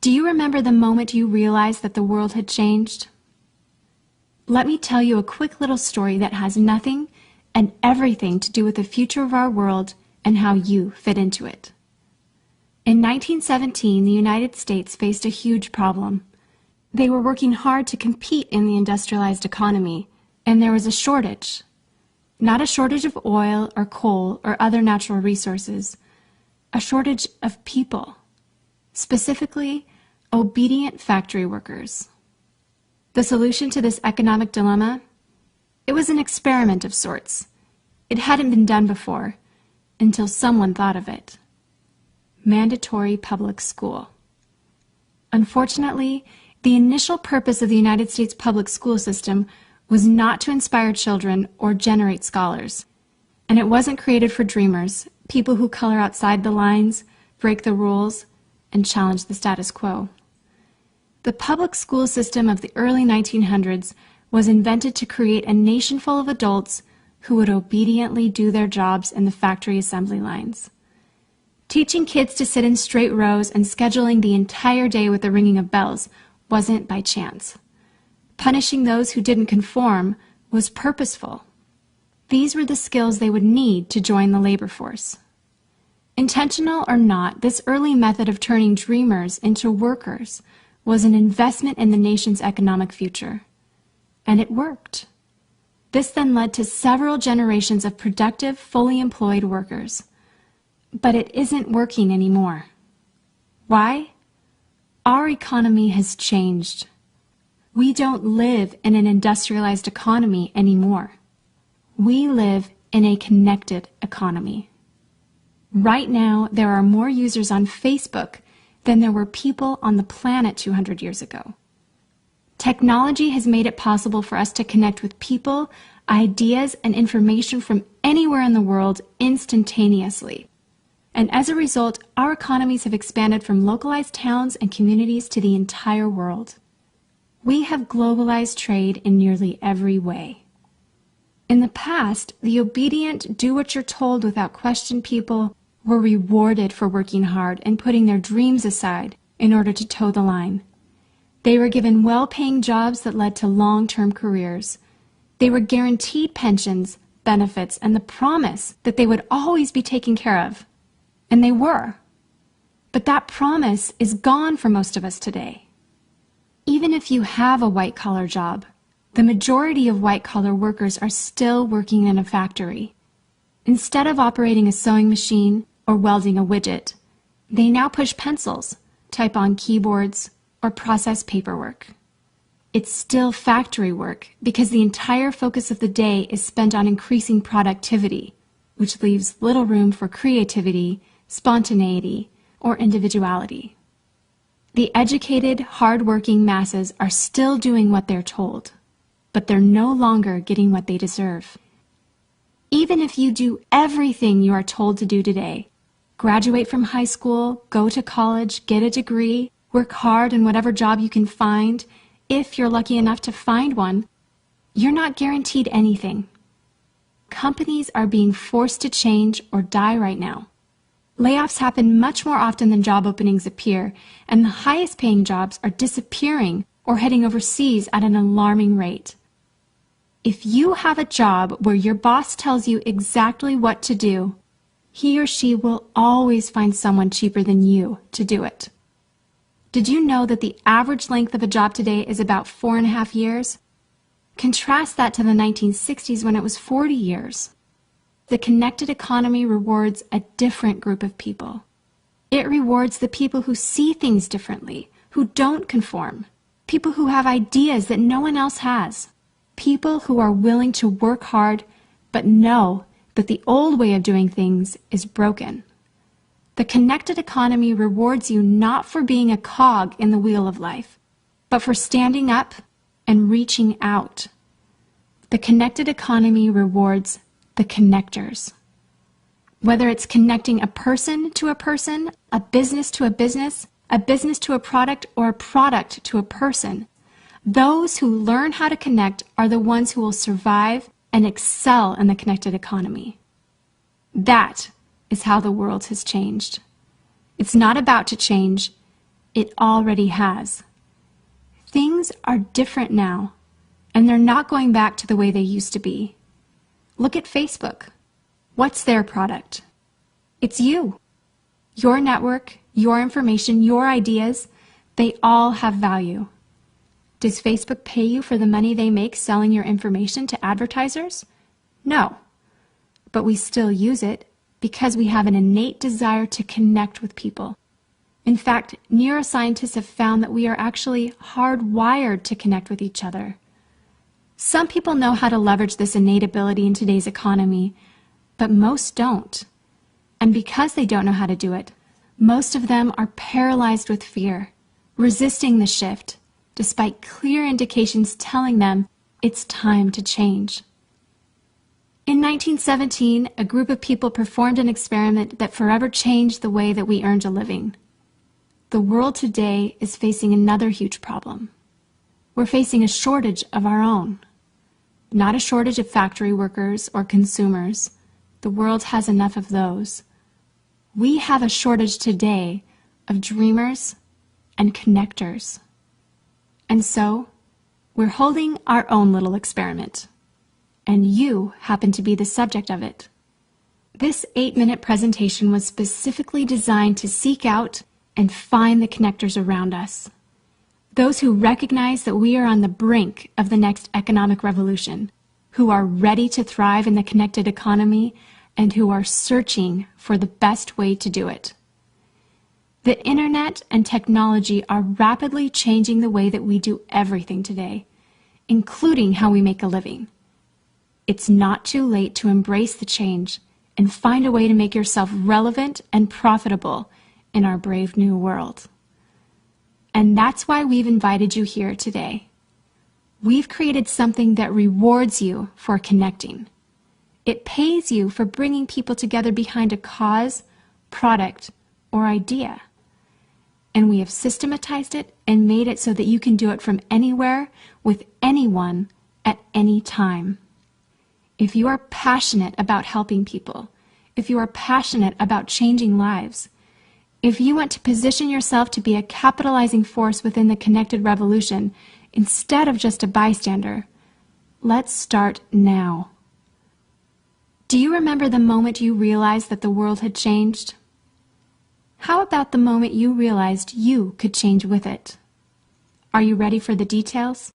Do you remember the moment you realized that the world had changed? Let me tell you a quick little story that has nothing and everything to do with the future of our world and how you fit into it. In 1917, the United States faced a huge problem. They were working hard to compete in the industrialized economy, and there was a shortage. Not a shortage of oil or coal or other natural resources, a shortage of people, specifically obedient factory workers. The solution to this economic dilemma? It was an experiment of sorts. It hadn't been done before, until someone thought of it. Mandatory public school. Unfortunately, the initial purpose of the United States public school system was not to inspire children or generate scholars. And it wasn't created for dreamers, people who color outside the lines, break the rules, and challenge the status quo. The public school system of the early 1900s was invented to create a nation full of adults who would obediently do their jobs in the factory assembly lines. Teaching kids to sit in straight rows and scheduling the entire day with the ringing of bells wasn't by chance. Punishing those who didn't conform was purposeful. These were the skills they would need to join the labor force. Intentional or not, this early method of turning dreamers into workers was an investment in the nation's economic future. And it worked. This then led to several generations of productive, fully employed workers. But it isn't working anymore. Why? Our economy has changed. We don't live in an industrialized economy anymore. We live in a connected economy. Right now, there are more users on Facebook than there were people on the planet 200 years ago. Technology has made it possible for us to connect with people, ideas, and information from anywhere in the world instantaneously. And as a result, our economies have expanded from localized towns and communities to the entire world. We have globalized trade in nearly every way. In the past, the obedient, do-what-you're-told without question people were rewarded for working hard and putting their dreams aside in order to toe the line. They were given well-paying jobs that led to long-term careers. They were guaranteed pensions, benefits, and the promise that they would always be taken care of. And they were. But that promise is gone for most of us today. Even if you have a white-collar job, the majority of white-collar workers are still working in a factory. Instead of operating a sewing machine or welding a widget, they now push pencils, type on keyboards, or process paperwork. It's still factory work because the entire focus of the day is spent on increasing productivity, which leaves little room for creativity, spontaneity, or individuality. The educated, hard-working masses are still doing what they're told, but they're no longer getting what they deserve. Even if you do everything you are told to do today, graduate from high school, go to college, get a degree, work hard in whatever job you can find, if you're lucky enough to find one, you're not guaranteed anything. Companies are being forced to change or die right now. Layoffs happen much more often than job openings appear, and the highest paying jobs are disappearing or heading overseas at an alarming rate. If you have a job where your boss tells you exactly what to do, he or she will always find someone cheaper than you to do it. Did you know that the average length of a job today is about 4.5 years? Contrast that to the 1960s when it was 40 years. The connected economy rewards a different group of people. It rewards the people who see things differently, who don't conform, people who have ideas that no one else has, people who are willing to work hard but know that the old way of doing things is broken. The connected economy rewards you not for being a cog in the wheel of life, but for standing up and reaching out. The connected economy rewards the connectors. Whether it's connecting a person to a person, a business to a business to a product, or a product to a person, those who learn how to connect are the ones who will survive and excel in the connected economy. That is how the world has changed. It's not about to change, it already has. Things are different now, and they're not going back to the way they used to be. Look at Facebook. What's their product? It's you. Your network, your information, your ideas, they all have value. Does Facebook pay you for the money they make selling your information to advertisers? No. But we still use it because we have an innate desire to connect with people. In fact, neuroscientists have found that we are actually hardwired to connect with each other. Some people know how to leverage this innate ability in today's economy, but most don't. And because they don't know how to do it, most of them are paralyzed with fear, resisting the shift, despite clear indications telling them it's time to change. In 1917, a group of people performed an experiment that forever changed the way that we earned a living. The world today is facing another huge problem. We're facing a shortage of our own. Not a shortage of factory workers or consumers. The world has enough of those. We have a shortage today of dreamers and connectors. And so, we're holding our own little experiment. And you happen to be the subject of it. This 8-minute presentation was specifically designed to seek out and find the connectors around us. Those who recognize that we are on the brink of the next economic revolution, who are ready to thrive in the connected economy, and who are searching for the best way to do it. The internet and technology are rapidly changing the way that we do everything today, including how we make a living. It's not too late to embrace the change and find a way to make yourself relevant and profitable in our brave new world. And that's why we've invited you here today. We've created something that rewards you for connecting. It pays you for bringing people together behind a cause, product, or idea. And we have systematized it and made it so that you can do it from anywhere with anyone at any time. If you are passionate about helping people, if you are passionate about changing lives, if you want to position yourself to be a capitalizing force within the connected revolution instead of just a bystander, let's start now. Do you remember the moment you realized that the world had changed? How about the moment you realized you could change with it? Are you ready for the details?